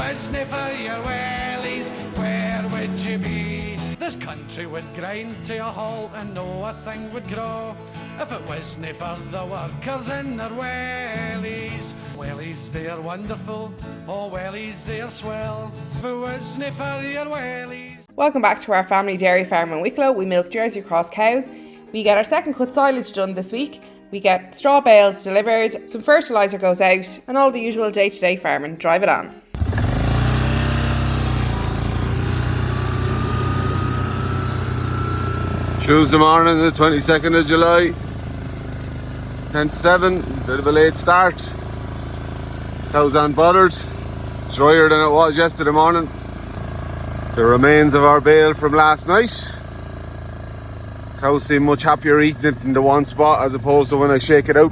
wasn't for your wellies, where would you be? This country would grind to a halt and no a thing would grow if it wasn't for the workers in their wellies. Wellies, they're wonderful, oh wellies, they're swell, if it wasn't for your wellies. Welcome back to our family dairy farm in Wicklow. We milk Jersey Cross cows. We get our second cut silage done this week. We get straw bales delivered, some fertiliser goes out, and all the usual day-to-day farming. Drive it on. Tuesday morning, the 22nd of July, 10 to 7, bit of a late start. Cows aren't bothered, drier than it was yesterday morning. The remains of our bale from last night. Cows seem much happier eating it in the one spot as opposed to when I shake it out.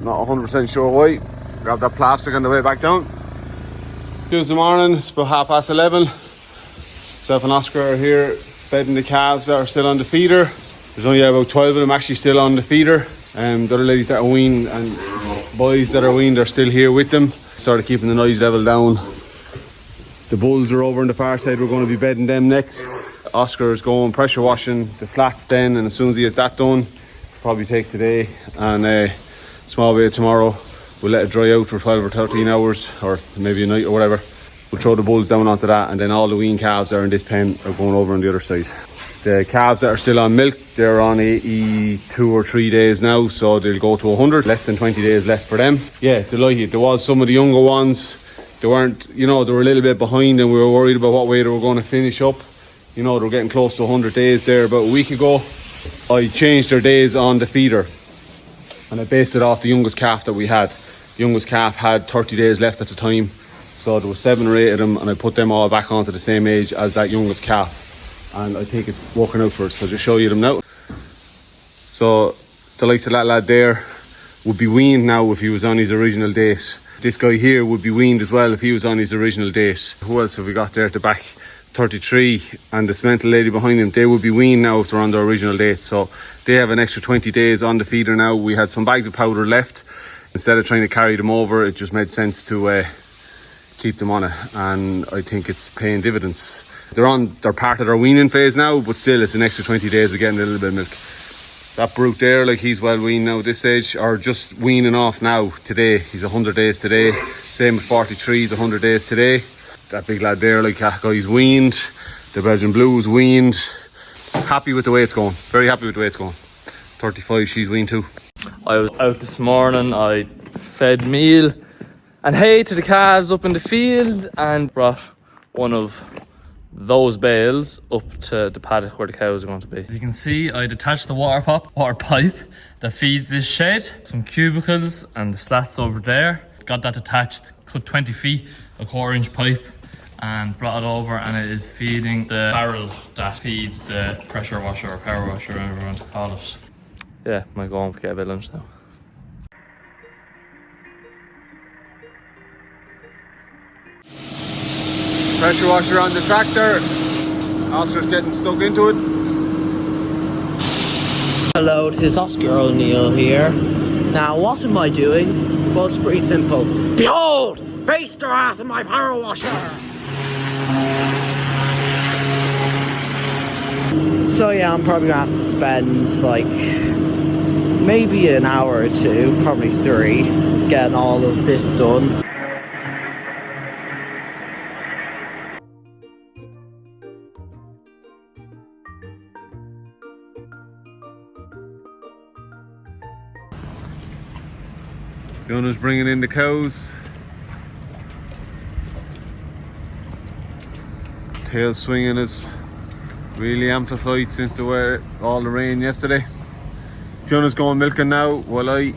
Not 100% sure why. Grab that plastic on the way back down. Tuesday morning, it's about 11:30. Myself and Oscar are here bedding the calves that are still on the feeder. There's only about 12 of them actually still on the feeder. The other ladies that are weaned and boys that are weaned are still here with them, sort of keeping the noise level down. The bulls are over on the far side. We're going to be bedding them next. Oscar is going pressure washing the slats then, and as soon as he has that done, probably take today and a small bit tomorrow. We'll let it dry out for 12 or 13 hours or maybe a night or whatever. We'll throw the bulls down onto that, and then all the weaned calves that are in this pen are going over on the other side. The calves that are still on milk, they're on 82 or 3 days now, so they'll go to 100. Less than 20 days left for them. Yeah, delighted. There was some of the younger ones. They weren't, they were a little bit behind, and we were worried about what way they were going to finish up. They were getting close to 100 days there. About a week ago, I changed their days on the feeder, and I based it off the youngest calf that we had. The youngest calf had 30 days left at the time. So there was 7 or 8 of them, and I put them all back onto the same age as that youngest calf. And I think it's working out for us. So I'll just show you them now. So the likes of that lad there would be weaned now if he was on his original date. This guy here would be weaned as well if he was on his original date. Who else have we got there at the back? 33, and the cemental lady behind him, they would be weaned now if they're on their original date. So they have an extra 20 days on the feeder now. We had some bags of powder left. Instead of trying to carry them over, it just made sense to keep them on it, and I think it's paying dividends. They're part of their weaning phase now, but still it's an extra 20 days of getting a little bit of milk. That brute there, he's well weaned now at this age, or just weaning off now today. He's 100 days today. Same with 43, he's 100 days today. That big lad there, that guy's weaned. The Belgian Blue's weaned. Happy with the way it's going. Very happy with the way it's going. 35, she's weaned too. I was out this morning, I fed meal and hay to the calves up in the field and brought one of those bales up to the paddock where the cows are going to be. As you can see, I detached the water pipe that feeds this shed, some cubicles and the slats over there. Got that detached, cut 20 feet, a 1/4-inch pipe, and brought it over, and it is feeding the barrel that feeds the pressure washer or power washer, whatever you want to call it. Yeah, I'm going to get a bit of lunch now. Pressure washer on the tractor. Oscar's getting stuck into it. Hello, it is Oscar O'Neill here. Now, what am I doing? Well, it's pretty simple. Behold! Face the wrath of my power washer! So yeah, I'm probably gonna have to spend maybe an hour or two, probably 3, getting all of this done. Fiona's bringing in the cows. Tail swinging is really amplified since all the rain yesterday. Fiona's going milking now while I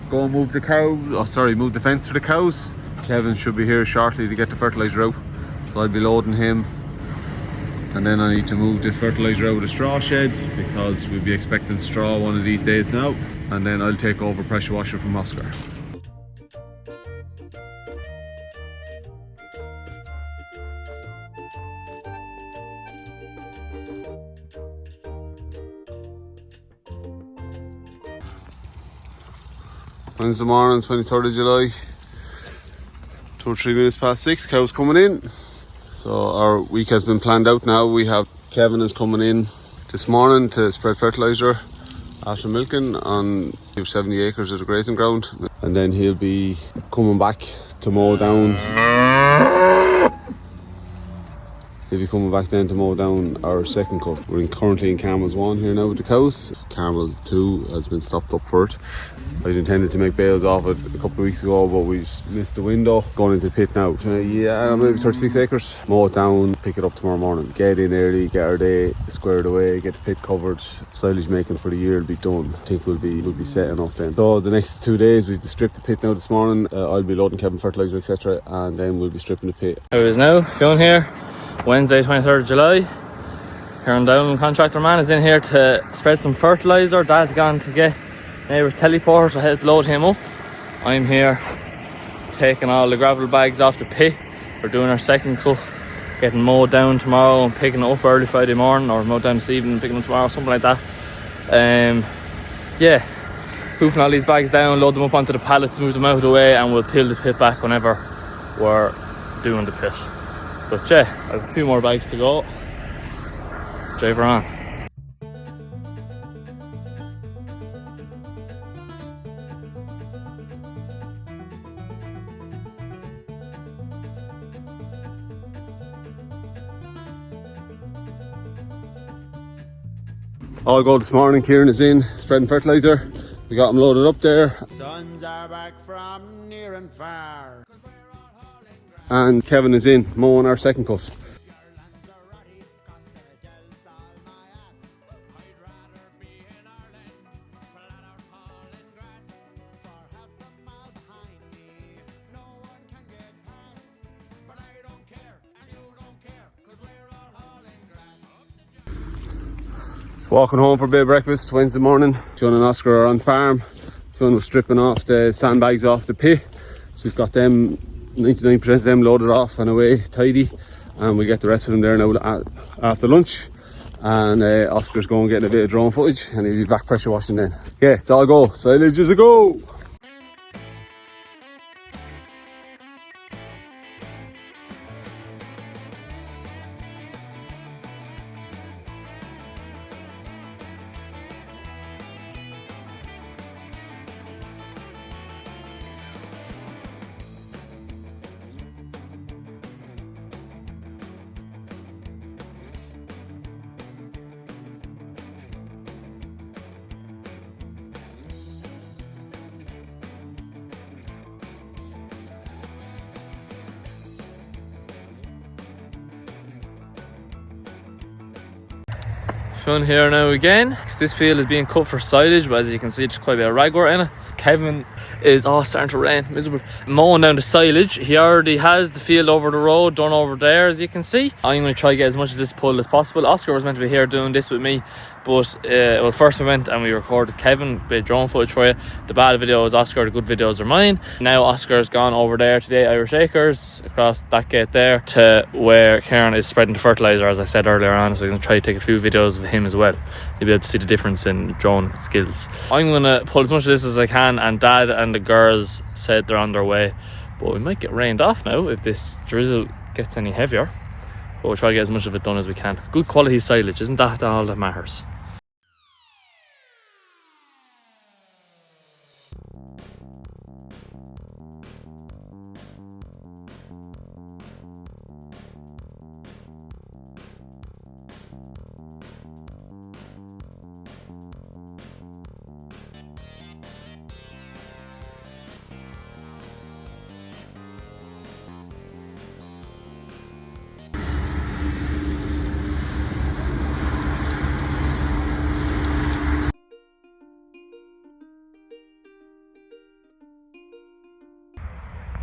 go and move the move the fence for the cows. Kevin should be here shortly to get the fertiliser out, so I'll be loading him, and then I need to move this fertiliser out of the straw shed because we'll be expecting straw one of these days now, and then I'll take over pressure washer from Oscar. Wednesday morning, 23rd of July 2 or 3 minutes past 6, cows coming in. So our week has been planned out now. We have Kevin is coming in this morning to spread fertiliser after milking on 70 acres of the grazing ground. And then he'll be coming back to mow down. He'll be coming back then to mow down our second cut. We're currently in Carmel's 1 here now with the cows. Carmel 2 has been stopped up for it. I'd intended to make bales off it a couple of weeks ago, but we missed the window. Going into the pit now. Yeah, maybe 36 acres. Mow it down, pick it up tomorrow morning. Get in early, get our day squared away, get the pit covered. Silage making for the year will be done. I think we'll be set enough then. So the next 2 days we've stripped the pit now this morning. I'll be loading Kevin fertiliser, etc. And then we'll be stripping the pit. How it is now, Fionn here. Wednesday 23rd of July. Here on Down, contractor man is in here to spread some fertiliser. Dad's gone to get neighbour's teleporter to help load him up. I'm here taking all the gravel bags off the pit. We're doing our second cut, getting mowed down tomorrow and picking it up early Friday morning, or mowed down this evening and picking it up tomorrow, something like that. Yeah, hoofing all these bags down, load them up onto the pallets, move them out of the way, and we'll peel the pit back whenever we're doing the pit. But yeah, I have a few more bags to go. Drive her on. All go this morning. Kieran is in spreading fertiliser. We got him loaded up there. Sons are back from near and far. And Kevin is in mowing our second cut. Walking home for a bit of breakfast Wednesday morning. Fionn and Oscar are on farm. Fionn was stripping off the sandbags off the pit. So we've got them, 99% of them loaded off and away tidy. And we get the rest of them there now after lunch. And Oscar's going getting a bit of drone footage and he'll be back pressure washing then. Yeah, it's all go. Silage is a go! Fionn here now again. This field is being cut for silage, but as you can see there's quite a bit of ragwort in it. Kevin is starting to rain, miserable. Mowing down the silage. He already has the field over the road done over there, as you can see. I'm going to try to get as much of this pulled as possible. Oscar was meant to be here doing this with me, but well, first we went and we recorded Kevin, a bit of drone footage for you. The bad video is Oscar, the good videos are mine. Now Oscar's gone over there to the Irish Acres, across that gate there, to where Karen is spreading the fertiliser, as I said earlier on. So we're going to try to take a few videos of him as well. You'll be able to see the difference in drone skills. I'm going to pull as much of this as I can, and Dad and the girls said they're on their way. But we might get rained off now if this drizzle gets any heavier. But we'll try to get as much of it done as we can. Good quality silage, isn't that all that matters?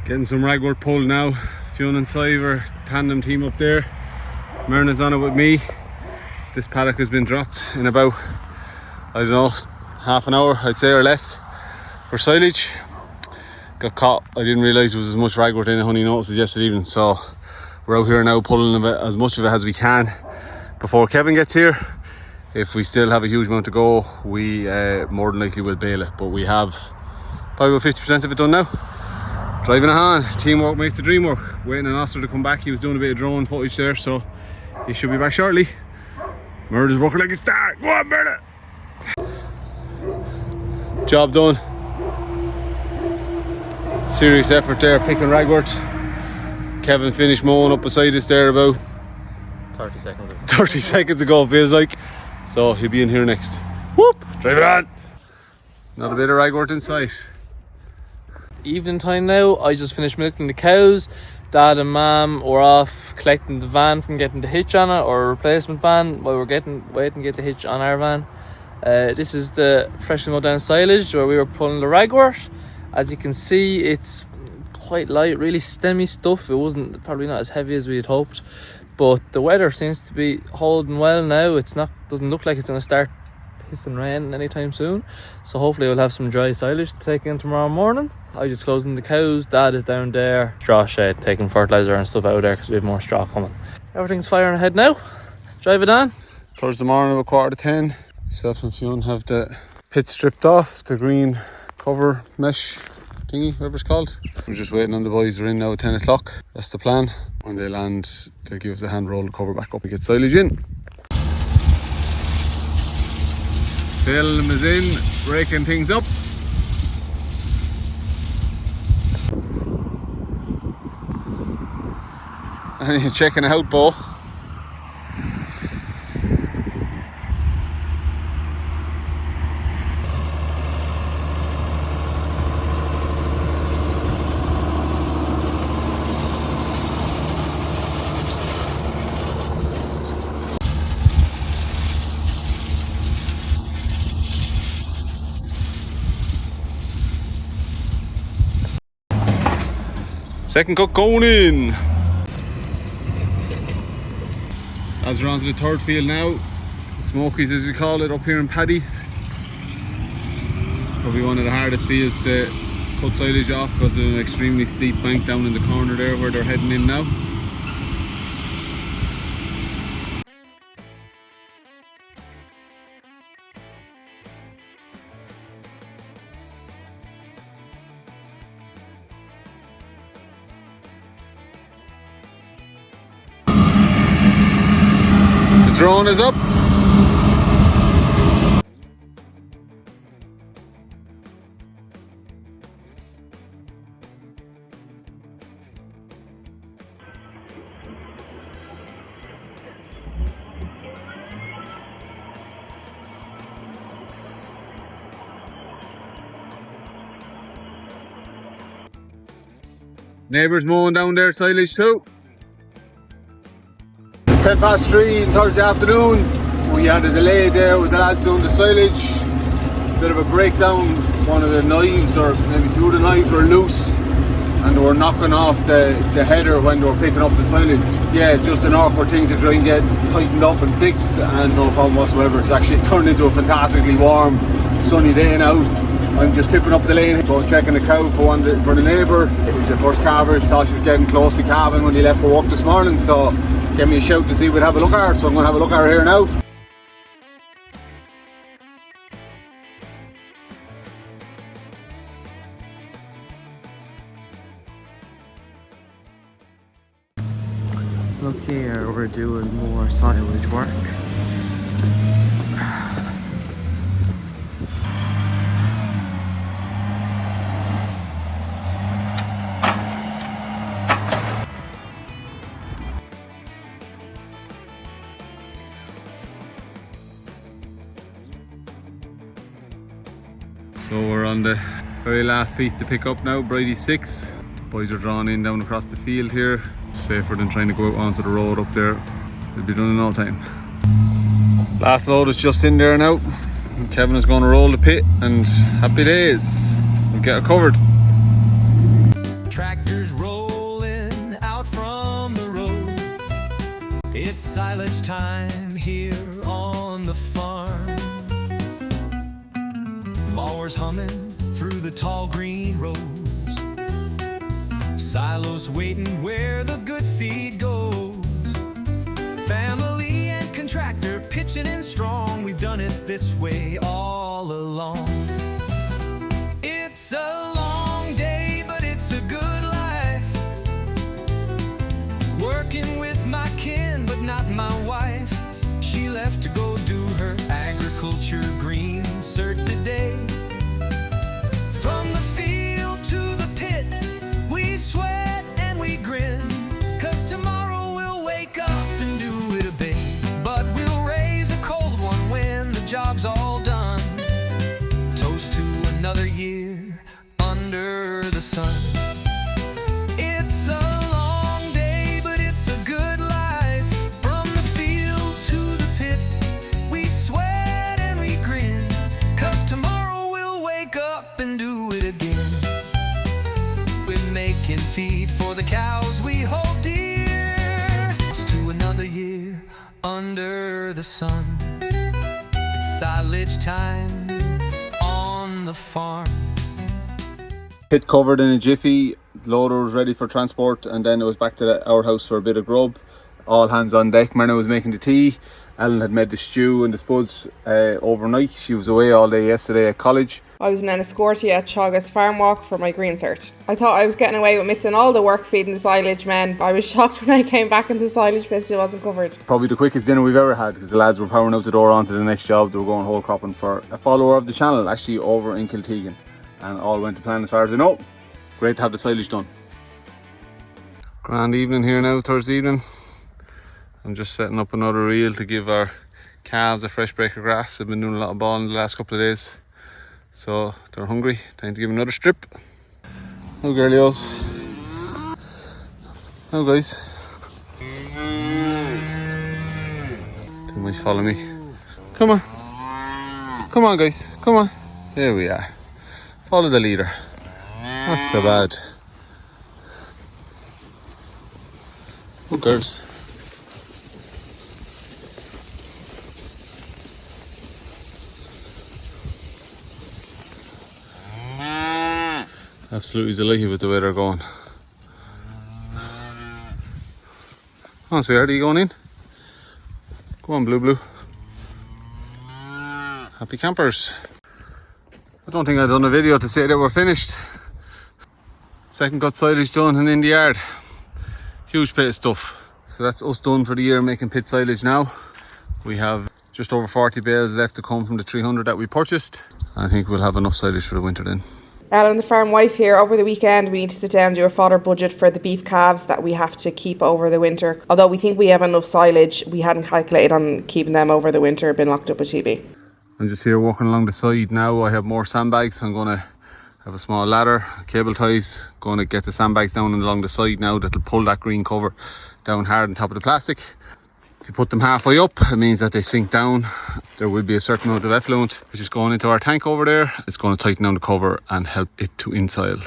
Getting some ragwort pulled now. Fionn and Siver, tandem team up there. Myrna's on it with me. This paddock has been dropped in about, I don't know, half an hour, I'd say, or less, for silage. Got caught. I didn't realise there was as much ragwort in it, honey noticed it yesterday evening. So we're out here now pulling a bit, as much of it as we can before Kevin gets here. If we still have a huge amount to go, we more than likely will bale it, but we have probably about 50% of it done now. Driving it on, teamwork makes the dream work. Waiting on Oscar to come back, he was doing a bit of drone footage there, so he should be back shortly. Murder's working like a star. Go on, Murder! Job done. Serious effort there, picking ragwort. Kevin finished mowing up beside us there about 30 seconds ago. 30 seconds ago, feels like. So he'll be in here next. Whoop! Drive it on! Not a bit of ragwort in sight. Evening time now. I just finished milking the cows. Dad and Mum were off collecting the van from getting the hitch on it, or a replacement van, while we're waiting to get the hitch on our van. This is the freshly mowed down silage where we were pulling the ragwort. As you can see, it's quite light, really stemmy stuff. It wasn't probably not as heavy as we had hoped, but the weather seems to be holding well now. Doesn't look like it's going to start pissing rain anytime soon, so hopefully we'll have some dry silage to take in tomorrow morning. I just closing the cows. Dad is down there, straw shed, taking fertiliser and stuff out there because we have more straw coming. Everything's firing ahead now. Drive it on. Thursday morning about 10:15. Myself and Fionn have the pit stripped off, the green cover mesh thingy, whatever it's called. We're just waiting on the boys. Are in now at 10 o'clock. That's the plan. When they land, they'll give us a hand roll to cover back up. We get silage in. Film is in, breaking things up. And he's checking out, Bo. Second cut going in. As we're on to the third field now, the Smokies as we call it up here in Paddy's. Probably one of the hardest fields to cut silage off because there's an extremely steep bank down in the corner there where they're heading in now. The drone is up. Neighbours mowing down their silage too. It's 3:10 on Thursday afternoon. We had a delay there with the lads doing the silage. Bit of a breakdown. One of the knives, or maybe two of the knives, were loose and they were knocking off the header when they were picking up the silage. Yeah, just an awkward thing to try and get tightened up and fixed, and no problem whatsoever. It's actually turned into a fantastically warm, sunny day now. I'm just tipping up the lane, going checking the cow for the neighbour. It was the first calver. She thought she was getting close to calving when he left for work this morning, so gave me a shout to see if we'd have a look at her, so I'm going to have a look at her here now. Look here, we're doing more silage work. So we're on the very last piece to pick up now, Bridie 6. Boys are drawn in down across the field here. Safer than trying to go out onto the road up there. They'll be done in all time. Last load is just in there now. And Kevin is going to roll the pit, and happy days. We'll get it covered. Tractors rolling out from the road. It's silage time here on the farm. Mowers humming through the tall green rows. Silos waiting where the good feed goes. Family and contractor pitching in strong. We've done it this way all along. It's a long day, but it's a good not my wife. She left to go do her agriculture green cert today. From the field to the pit, we sweat and we grin, 'cause tomorrow we'll wake up and do it a bit. But we'll raise a cold one when the job's all done. Toast to another year under the sun. It's a long day, but it's a good life. From the field to the pit, we sweat and we grin, 'cause tomorrow we'll wake up and do it again. We're making feed for the cows we hold dear. Toast to another year under the sun. It's silage time on the farm. Pit covered in a jiffy, loader was ready for transport, and then it was back to our house for a bit of grub. All hands on deck. Myrna was making the tea. Ellen had made the stew and the spuds overnight. She was away all day yesterday at college. I was in Enniscorthy at Chagas Farm Walk for my green cert. I thought I was getting away with missing all the work feeding the silage men. I was shocked when I came back and the silage bin still wasn't covered. Probably the quickest dinner we've ever had, because the lads were powering out the door onto the next job. They were going whole cropping for a follower of the channel, actually over in Kiltegan. And all went to plan as far as I know. Great to have the silage done. Grand evening here now, Thursday evening. I'm just setting up another reel to give our calves a fresh break of grass. I've been doing a lot of balling the last couple of days, so they're hungry. Time to give another strip. Oh, girlios. Oh, guys. They might follow me. Come on. Come on, guys. Come on. There we are. Follow the leader. Not so bad. Oh, girls. Absolutely delighted with the way they're going. Oh, sweetheart, are you going in? Go on, Blue. Happy campers. I don't think I've done a video to say that we're finished. Second cut silage done and in the yard. Huge bit of stuff. So that's us done for the year, making pit silage now. We have just over 40 bales left to come from the 300 that we purchased. I think we'll have enough silage for the winter then. Alan, the farm wife here, over the weekend we need to sit down and do a fodder budget for the beef calves that we have to keep over the winter. Although we think we have enough silage, we hadn't calculated on keeping them over the winter, been locked up with TB. I'm just here walking along the side now. I have more sandbags. I'm going to have a small ladder, cable ties, going to get the sandbags down and along the side now that'll pull that green cover down hard on top of the plastic. If you put them halfway up, it means that they sink down. There will be a certain amount of effluent which is going into our tank over there. It's going to tighten down the cover and help it to insile.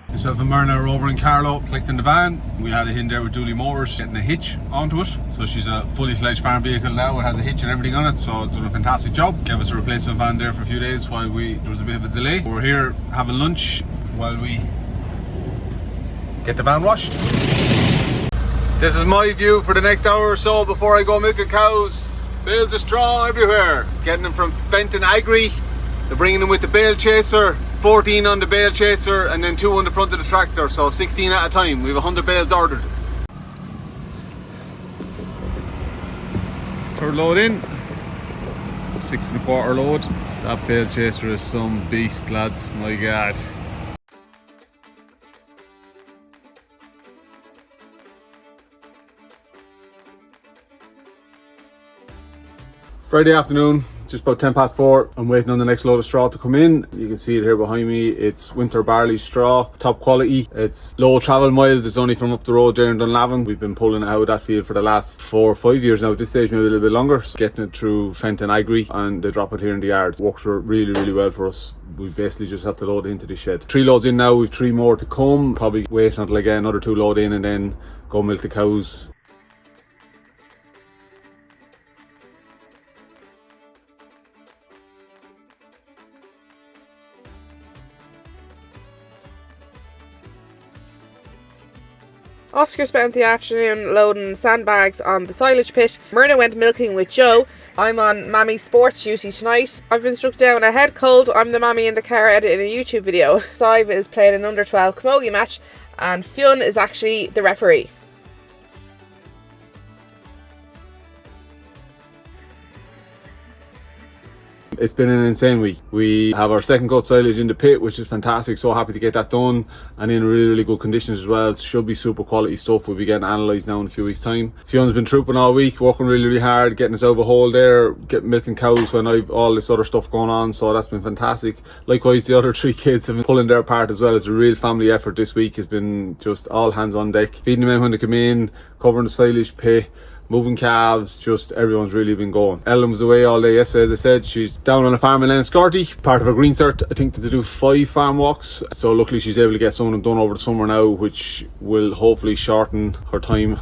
Myself and Myrna are over in Carlow collecting the van. We had it in there with Dooley Mowers getting a hitch onto it. So she's a fully fledged farm vehicle now. It has a hitch and everything on it, so done a fantastic job. Gave us a replacement van there for a few days while there was a bit of a delay. We're here having lunch while we get the van washed. This is my view for the next hour or so before I go milking cows. Bales of straw everywhere. Getting them from Fenton Agri. They're bringing them with the bale chaser. 14 on the bale chaser and then 2 on the front of the tractor, so 16 at a time. We have 100 bales ordered. Third load in, 6 1/4 load. That bale chaser is some beast, lads, my god. Friday afternoon, just about 10 past 4. I'm waiting on the next load of straw to come in. You can see it here behind me. It's winter barley straw, top quality. It's low travel miles. It's only from up the road there in Dunlavin. We've been pulling it out of that field for the last 4 or 5 years now. At this stage, maybe a little bit longer. So getting it through Fenton Agri, and they drop it here in the yard. It works really, really well for us. We basically just have to load it into the shed. 3 loads in now. We've 3 more to come. Probably wait until I get another 2 load in and then go milk the cows. Oscar spent the afternoon loading sandbags on the silage pit. Myrna went milking with Joe. I'm on Mammy's sports duty tonight. I've been struck down a head cold. I'm the mammy in the car editing a YouTube video. Sive is playing an under 12 camogie match and Fionn is actually the referee. It's been an insane week. We have our second cut silage in the pit, which is fantastic. So happy to get that done and in really, really good conditions as well. It should be super quality stuff. We'll be getting analysed now in a few weeks' time. Fionn's been trooping all week, working really, really hard, getting us out of a hole there, getting milking cows when I've all this other stuff going on. So that's been fantastic. Likewise, the other 3 kids have been pulling their part as well. It's a real family effort this week. It's been just all hands on deck. Feeding them in when they come in, covering the silage pit, moving calves, just everyone's really been going. Ellen was away all day yesterday, as I said. She's down on a farm in Enniscorthy, part of her green cert. I think to do 5 farm walks. So luckily she's able to get some of them done over the summer now, which will hopefully shorten her time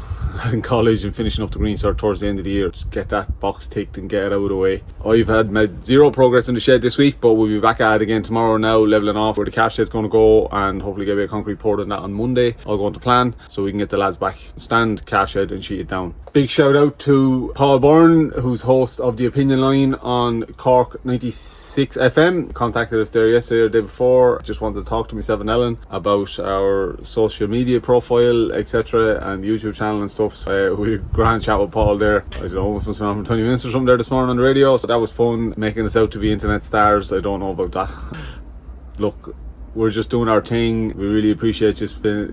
in college and finishing up the green cert towards the end of the year. Just get that box ticked and get it out of the way. I've made 0 progress in the shed this week, but we'll be back at it again tomorrow now, levelling off where the calf shed's going to go and hopefully get a bit of concrete poured on that on Monday. I'll go into plan so we can get the lads back, stand calf shed and sheet it down. Big shout out to Paul Byrne, who's host of The Opinion Line on Cork 96 FM. Contacted us there yesterday or the day before. Just wanted to talk to myself and Ellen about our social media profile, etc. and YouTube channel and stuff. So we had a grand chat with Paul there. I don't know, it must have been for 20 minutes or something there this morning on the radio. So that was fun, making us out to be internet stars. I don't know about that. Look, we're just doing our thing. We really appreciate you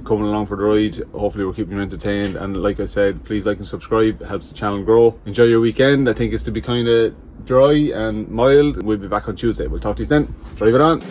coming along for the ride. Hopefully we're keeping you entertained, and like I said, please like and subscribe. It helps the channel grow. Enjoy your weekend. I think it's to be kind of dry and mild. We'll be back on Tuesday. We'll talk to you then. Drive it on.